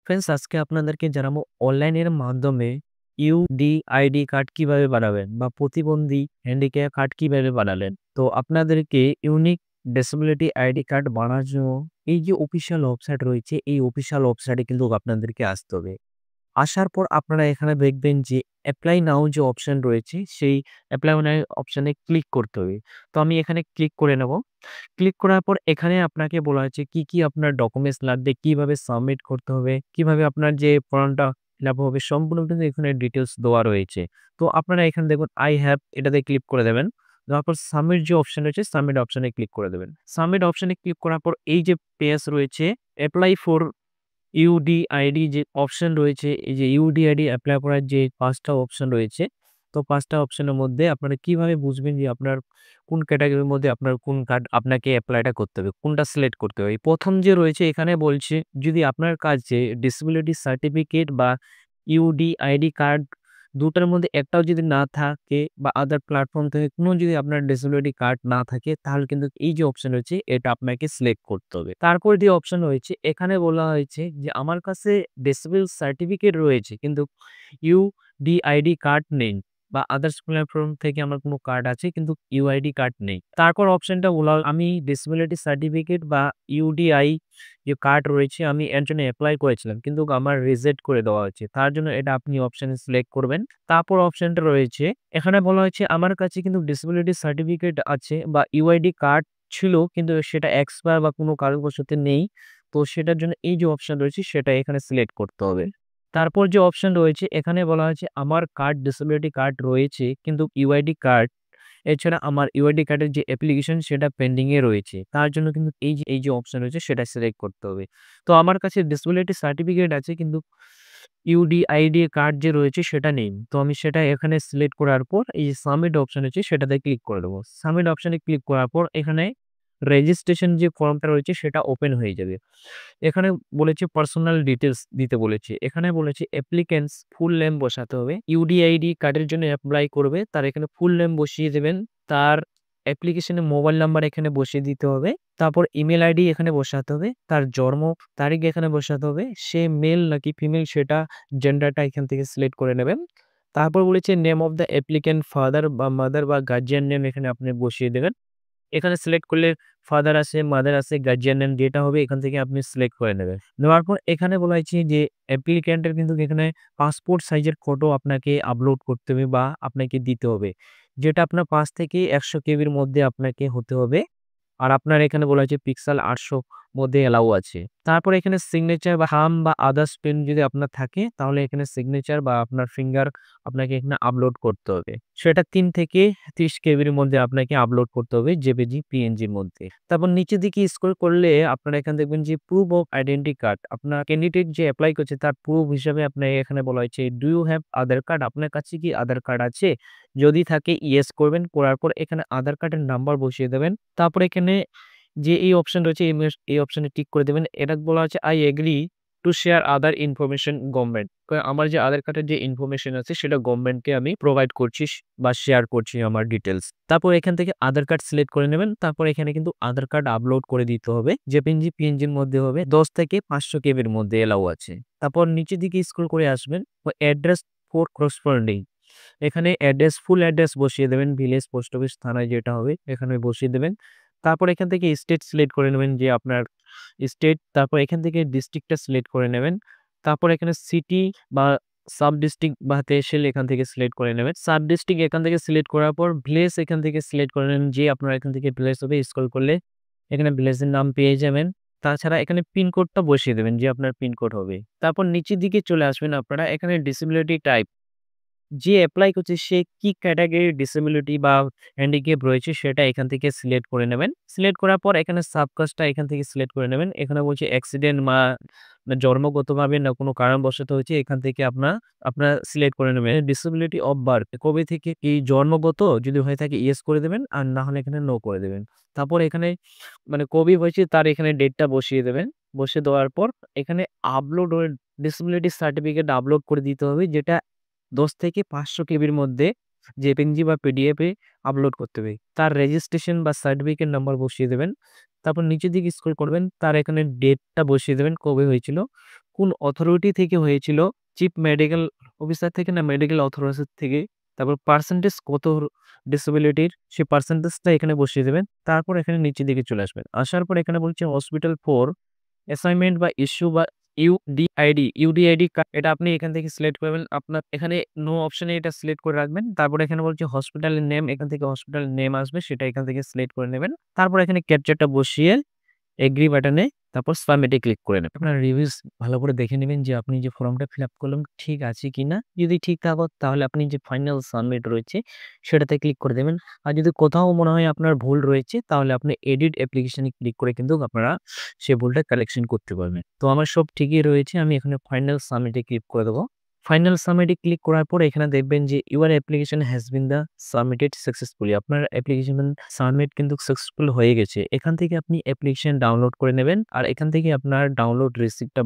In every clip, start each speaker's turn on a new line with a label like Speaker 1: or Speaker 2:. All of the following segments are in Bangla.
Speaker 1: ফ্রেন্ডস আজকে আপনাদেরকে জানাবো অনলাইনের মাধ্যমে ইউডিআইডি কার্ড কিভাবে বানাবেন বা প্রতিবন্ধী হ্যান্ডিক্যাপ কার্ড কিভাবে বানালেন। তো আপনাদেরকে ইউনিক ডিসেবিলিটি আইডি কার্ড বানানোর জন্য এই যে অফিসিয়াল ওয়েবসাইট রয়েছে, এই অফিসিয়াল ওয়েবসাইটে কিন্তু আপনাদেরকে আসতে হবে। আসার পর আপনারা এখানে দেখবেন যে অ্যাপ্লাই নাও যে অপশন রয়েছে, সেই অ্যাপ্লাই নাও অপশনে ক্লিক করতে হবে। তো আমি এখানে ক্লিক করে নেব। ক্লিক করার পর এখানে আপনাকে বলা হয়েছে কি আপনার ডকুমেন্টস লাগবে, কিভাবে সাবমিট করতে হবে, কিভাবে আপনার যে ফর্মটা ফিল আপ হবে সম্পূর্ণ কিন্তু এখানে ডিটেইলস দেওয়া রয়েছে। তো আপনারা এখানে দেখুন আই হ্যাভ এটাতে ক্লিক করে দেবেন। দেওয়ার পর সাবমিট যে অপশন রয়েছে সাবমিট অপশনে ক্লিক করে দেবেন। সাবমিট অপশনে ক্লিক করার পর এই যে পেজ রয়েছে এপ্লাই ফর ইউডিআইডি যে অপশন রয়েছে, এই যে ইউডিআইডি এপ্লাই করার যে ৫ টা অপশন রয়েছে, তো ৫ টা অপশনের মধ্যে আপনারা কিভাবে বুঝবেন যে আপনার কোন ক্যাটেগরির মধ্যে আপনার কোন কার্ড আপনাকে এপ্লাইটা করতে হবে, কোনটা সিলেক্ট করতে হবে। ১ম যে রয়েছে এখানে বলছে যদি আপনার কাছে ডিসেবিলিটি সার্টিফিকেট বা ইউডিআইডি কার্ড ২ টার মধ্যে একটাও যদি না থাকে বা আদার প্ল্যাটফর্ম থেকে কোনো যদি আপনার ডিসেবিলিটি কার্ড না থাকে তাহলে কিন্তু এই যে অপশন রয়েছে এটা আপনাকে সিলেক্ট করতে হবে। তারপর যে অপশন রয়েছে এখানে বলা হয়েছে যে আমার কাছে ডিসেবল সার্টিফিকেট রয়েছে কিন্তু ইউডিআইডি কার্ড নেই বা আদার্স প্ল্যাটফর্ম থেকে আমার কোনো কার্ড আছে কিন্তু ইউআইডি কার্ড নেই। তারপর অপশনটা বলা আমি ডিসেবিলিটি সার্টিফিকেট বা ইউডিআই যে কার্ড রয়েছে আমি এর জন্য এপ্লাই করেছিলাম কিন্তু আমার রিজেক্ট করে দেওয়া হয়েছে। তার জন্য এটা আপনি অপশন সিলেক্ট করবেন। তারপর অপশনটা রয়েছে এখানে বলা হয়েছে আমার কাছে কিন্তু ডিসেবিলিটি সার্টিফিকেট আছে বা ইউআইডি কার্ড ছিল কিন্তু সেটা এক্সপায়ার বা কোনো কারণবশত নেই। তো সেটার জন্য এই যে অপশন রয়েছে সেটা এখানে সিলেক্ট করতে হবে। তারপর যে অপশন রয়েছে এখানে বলা হয়েছে আমার কার্ড ডিসেবিলিটি কার্ড রয়েছে কিন্তু ইউআইডি কার্ড এছাড়া আমার ইউআইডি কার্ডের যে অ্যাপ্লিকেশন সেটা পেন্ডিং এ রয়েছে। তার জন্য কিন্তু এই যে অপশন রয়েছে সেটা সিলেক্ট করতে হবে। তো আমার কাছে ডিসেবিলিটি সার্টিফিকেট আছে কিন্তু ইউডিআইডি কার্ড যে রয়েছে সেটা নেই। তো আমি সেটা এখানে সিলেক্ট করার পর এই যে সাবমিট অপশন আছে সেটাতে ক্লিক করে দেবো। সাবমিট অপশনে ক্লিক করার পর এখানে রেজিস্ট্রেশন যে ফর্মটা রয়েছে সেটা ওপেন হয়ে যাবে। এখানে বলেছে পার্সোনাল ডিটেইলস দিতে বলেছে। এখানে বলেছে অ্যাপ্লিক্যান্টস ফুল নেম বসাতে হবে। ইউডিআইডি কার্ডের জন্য এপ্লাই করবে তার এখানে ফুল নেম বসিয়ে দেবেন। তার অ্যাপ্লিকেশনে মোবাইল নাম্বার এখানে বসিয়ে দিতে হবে। তারপর ইমেইল আইডি এখানে বসাতে হবে। তার জন্ম তারিখ এখানে বসাতে হবে। সে মেল নাকি ফিমেল সেটা জেন্ডারটা এখান থেকে সিলেক্ট করে নেবেন। তারপর বলেছে name of the applicant father বা মাদার বা গার্ডিয়ান নেম এখানে আপনি বসিয়ে দেবেন। এখানে সিলেক্ট করলে ফাদার আছে, মাদার আছে, গার্ডিয়ান নেম যেটা হবে এখান থেকে আপনি সিলেক্ট করে নেবেন। নেওয়ার পর এখানে বলা হয়েছে যে অ্যাপ্লিক্যান্টের কিন্তু এখানে পাসপোর্ট সাইজের ফটো আপনাকে আপলোড করতে হবে বা আপনাকে দিতে হবে। যেটা আপনার ৫ থেকে ১০০ কেবির মধ্যে আপনাকে হতে হবে। আর আপনার এখানে বলা হয়েছে পিক্সেল ৮০০ মধ্যে এলাও আছে। তারপরে এখানে সিগনেচার বা থাম্ব বা আদার্স পেন যদি আপনার থাকে তাহলে এখানে সিগনেচার বা আপনার ফিঙ্গার আপনাকে এখানে আপলোড করতে হবে। সেটা ৩ থেকে ৩০ কেবির মধ্যে আপনাকে আপলোড করতে হবে জেপিজি, পিএনজির মধ্যে। তারপর নিচের দিকে স্ক্রল করলে আপনারা এখানে দেখবেন যে প্রুফ অফ আইডেন্টি কার্ড। আপনার ক্যান্ডিডেট যে এপ্লাই করছে তার প্রুফ হিসাবে আপনার এখানে বলা হয়েছে do you have Aadhaar card? আপনার কাছে কি আধার কার্ড আছে? যদি থাকে ইয়েস করবেন। করার পর এখানে আধার কার্ডের নাম্বার বসিয়ে দেবেন। তারপরে এখানে যে এই অপশন রয়েছে এই অপশনে টিক করে দেবেন। এটা বলা হচ্ছে I agree to share other information government. আমার যে আধার কার্ডের যে ইনফরমেশন আছে সেটা গভর্নমেন্টকে আমি প্রোভাইড করছি বা শেয়ার করছি আমার ডিটেইলস। তারপর এখান থেকে আধার কার্ড সিলেক্ট করে নেবেন। তারপর এখানে কিন্তু আধার কার্ড আপলোড করে দিতে হবে। জেপিজি, পিএনজির মধ্যে হবে ১০ থেকে ৫০০ কেবির মধ্যে এলাও আছে। তারপর নিচের দিকে স্ক্রল করে আসবেন ও অ্যাড্রেস ফর করসপন্ডিং এখানে অ্যাড্রেস ফুল অ্যাড্রেস বসিয়ে দেবেন। ভিলেজ, পোস্ট অফিস, থানায় যেটা হবে এখানে বসিয়ে দেবেন। তারপর এখান থেকে স্টেট সিলেক্ট করে নেবেন যে আপনার স্টেট। তারপর এখান থেকে ডিস্ট্রিক্টটা সিলেক্ট করে নেবেন। তারপর এখানে সিটি বা সাব ডিস্ট্রিক্ট বা তহসিল এখান থেকে সিলেক্ট করে নেবেন। সাব ডিস্ট্রিক্ট এখান থেকে সিলেক্ট করার পর ভিলেজ এখান থেকে সিলেক্ট করে নেবেন যে আপনার এখান থেকে ভিলেজ হবে। স্ক্রল করলে এখানে ভিলেজের নাম পেয়ে যাবেন। তাছাড়া এখানে পিনকোডটা বসিয়ে দেবেন যে আপনার পিনকোড হবে। তারপর নিচের দিকে চলে আসবেন আপনারা এখানে ডিসেবিলিটি টাইপ যে এপ্লাই করছে সে কি ক্যাটাগরির ডিসেবিলিটি বা হ্যান্ডিক্যাপ রয়েছে সেটা এখান থেকে সিলেক্ট করে নেবেন। সিলেক্ট করার পর এখানে সাবকাস্টটা এখান থেকে সিলেক্ট করে নেবেন। এখানে বলছে অ্যাক্সিডেন্ট বা জন্মগতভাবে না কোনো কারণবশত হয়েছে এখান থেকে আপনার সিলেক্ট করে নেবেন। ডিসেবিলিটি অফ বার্থ কবে থেকে এই জন্মগত যদি হয়ে থাকে ইয়েস করে দেবেন আর না হলে এখানে নো করে দেবেন। তারপর এখানে কবে হয়েছে তার এখানে ডেটটা বসিয়ে দেবেন। বসিয়ে দেওয়ার পর এখানে আপলোড ডিসেবিলিটি সার্টিফিকেট আপলোড করে দিতে হবে যেটা ১০ থেকে ৫০০ কেবির মধ্যে জেপিজি বা পিডিএফ এ আপলোড করতে হবে। তার রেজিস্ট্রেশন বা সার্টিফিকেট নাম্বার বসিয়ে দেবেন। তারপর নিচের দিকে স্ক্রল করবেন। তার এখানে ডেটটা বসিয়ে দেবেন কবে হয়েছিল। কোন অথরিটি থেকে হয়েছিল, চিফ মেডিকেল অফিসার থেকে না মেডিকেল অথরিটি থেকে, তারপর পার্সেন্টেজ কত ডিসেবিলিটির সেই পার্সেন্টেজটা এখানে বসিয়ে দেবেন। তারপর এখানে নিচের দিকে চলে আসবেন। আসার পর এখানে বলছে হসপিটাল ফর অ্যাসাইনমেন্ট বা ইস্যু বা ইউডিআইডি কার্ড, এটা আপনি এখান থেকে সিলেক্ট করবেন। আপনার এখানে নো অপশনে এটা সিলেক্ট করে রাখবেন। তারপর এখানে বলছে হসপিটালের নেম, এখান থেকে হসপিটালের নেম আসবে, সেটা এখান থেকে সিলেক্ট করে নেবেন। তারপর এখানে ক্যাপচারটা বসিয়ে এগ্রি বাটনে তারপর সাবমিটে ক্লিক করে নেবেন। আপনার রিভিউস ভালো করে দেখে নেবেন যে আপনি যে ফর্মটা ফিল আপ করলেন ঠিক আছে কিনা। যদি ঠিক থাকো তাহলে আপনি যে ফাইনাল সাবমিট রয়েছে সেটাতে ক্লিক করে দেবেন। আর যদি কোথাও মনে হয় আপনার ভুল রয়েছে তাহলে আপনি এডিট অ্যাপ্লিকেশনে ক্লিক করে কিন্তু আপনারা সেই ভুলটা কারেকশন করতে পারবেন। তো আমার সব ঠিকই রয়েছে, আমি এখানে ফাইনাল সাবমিটে ক্লিক করে দেবো। ফাইনাল সাবমিটে ক্লিক করার পর এখানে দেখবেন যে your application has been the submitted successfully, আপনার অ্যাপ্লিকেশন সাবমিট কিন্তু সাকসেসফুল হয়ে গেছে। এখান থেকে আপনি অ্যাপ্লিকেশন ডাউনলোড করে নেবেন আর এখান থেকে আপনার ডাউনলোড রিসিপ্টটা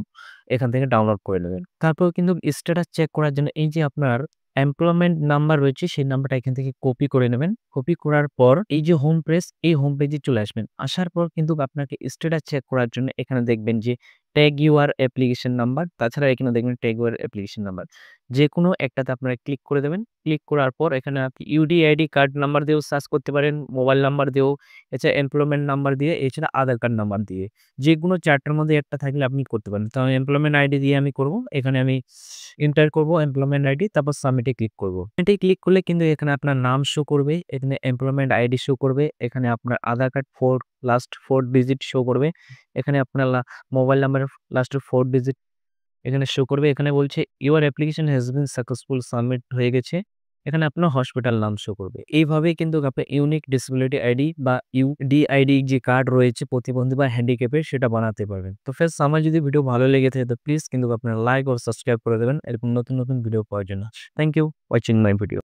Speaker 1: এখান থেকে ডাউনলোড করে নেবেন। তারপর কিন্তু স্ট্যাটাস চেক করার জন্য এই যে আপনার এমপ্লয়মেন্ট নাম্বার রয়েছে সেই নাম্বারটা এখান থেকে কপি করে নেবেন। কপি করার পর এই যে হোম পেজ, এই হোম পেজে চলে আসবেন। আসার পর কিন্তু আপনাকে স্ট্যাটাস চেক করার জন্য এখানে দেখবেন যে ট্যাগ ইউর অ্যাপ্লিকেশন নাম্বার, তাছাড়া এখানে দেখবেন ট্যাগ ইউর অ্যাপ্লিকেশন নাম্বার, যে কোনো একটাতে আপনারা ক্লিক করে দেবেন। ক্লিক করার পর এখানে আপনি ইউডিআইডি কার্ড নাম্বার দিয়েও সার্চ করতে পারেন, মোবাইল নাম্বার দিয়েও, এছাড়া এমপ্লয়মেন্ট নাম্বার দিয়ে, এছাড়া আধার কার্ড নাম্বার দিয়ে, যে কোনো চারটার মধ্যে একটা থাকলে আপনি করতে পারেন। তো এমপ্লয়মেন্ট আইডি দিয়ে আমি করব। এখানে আমি এন্টার করব এমপ্লয়মেন্ট আইডি, তারপর সাবমিটে ক্লিক করব। এটাই ক্লিক করলে কিন্তু এখানে আপনার নাম শো করবে, এখানে এমপ্লয়মেন্ট আইডি শো করবে, এখানে আপনার আধার কার্ড লাস্ট 4 ডিজিট শো করবে, এখানে আপনার মোবাইল নাম্বারের লাস্ট 4 ডিজিট এখানে শো করবে। এখানে বলছে your application has bin successful, submit হয়ে গেছে। এখানে আপনার হসপিটাল নাম শো করবে। এইভাবেই কিন্তু আপনি ইউনিক ডিসেবিলিটি আইডি বা ইউডিআইডি যে কার্ড রয়েছে প্রতিবন্ধী বা হ্যান্ডিক্যাপের সেটা বানাতে পারবেন। তো ফ্রেন্ডস, আমার যদি ভিডিও ভালো লেগে থাকে তো প্লিজ কিন্তু আপনারা লাইক ও সাবস্ক্রাইব করে দেবেন এরকম নতুন নতুন ভিডিও পাওয়ার জন্য। Thank you watching my video.